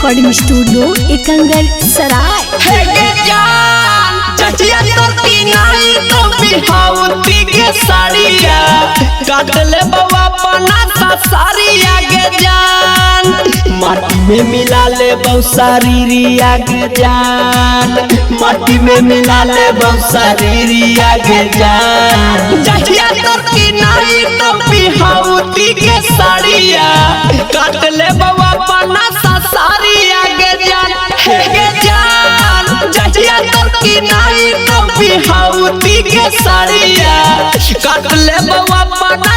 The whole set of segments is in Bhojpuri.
रिकॉर्डिंग स्टूडियो एकंगर सराय। बिहाउती के साड़िया काटले बवा बना साड़िया के जान माटी में मिला ले बहुसारिया के जान माटी में मिला ले बहुसारिया के जान जहिया तोर की नाई तो बिहाउती के साड़िया काटले बवा बना साड़िया के जान जहिया तोर की नाई तो बिहाउती के साड़िया काटले बवा बना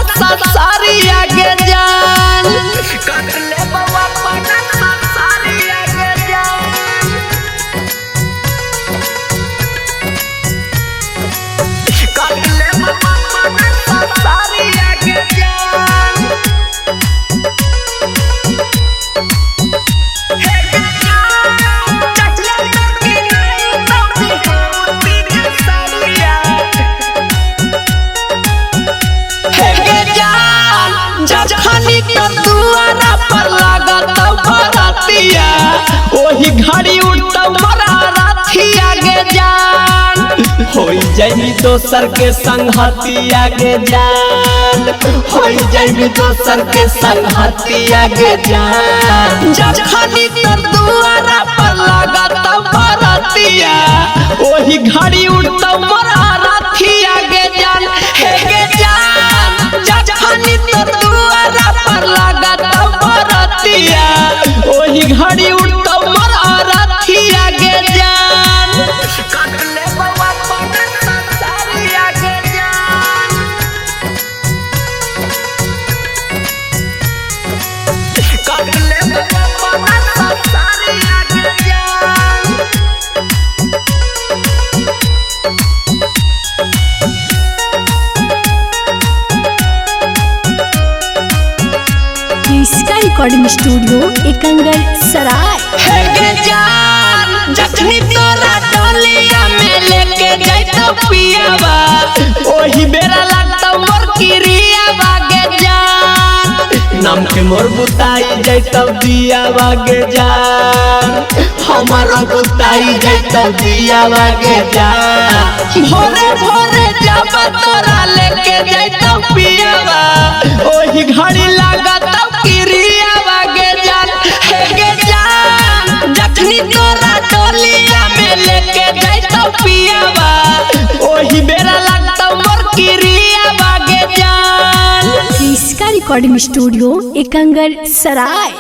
साड़िया के जान काटले बवा बना साड़िया के जान काटले बवा बना साड़िया के जान जखनी तो दुआरा पर लागत बरातिया ओही घड़ी उठता मरा राथिया के जान होई जाई दोसर के संगतिया के जान होई जाई दोसर के संगतिया के जान जखनी तो दुआरा पर लागत बरातिया ओही घड़ी उठता मरा राथिया के जान हे जान जखनी तो दुआरा पर लागत बरातिया ओही घड़ी उठता मरा राथिया के जान काटले बवा बना साड़िया के जान काटले बवा बना साड़िया के जान इसका रिकॉर्डिंग स्टूडियो एकंगर सराय। जखनी तोरा डोलिया में लेके जाइतो पियावा ओही बेरा लागतो मोर किरियावा के जान नाम के मोर बुताई जाइतो दियावा के जान हमारा बुताई जाइतो दियावा के जान भोरे भोरे जब तोरा लेके जाइतो पियावा ओही घड़ी लागत किरियावा के जान हे जान जखनी तोरा डोलिया में लेके जाइतो पियावा ओही बेरा लागतो मोर किरियावा के जान इसका रिकॉर्डिंग स्टूडियो एकंगर सराय।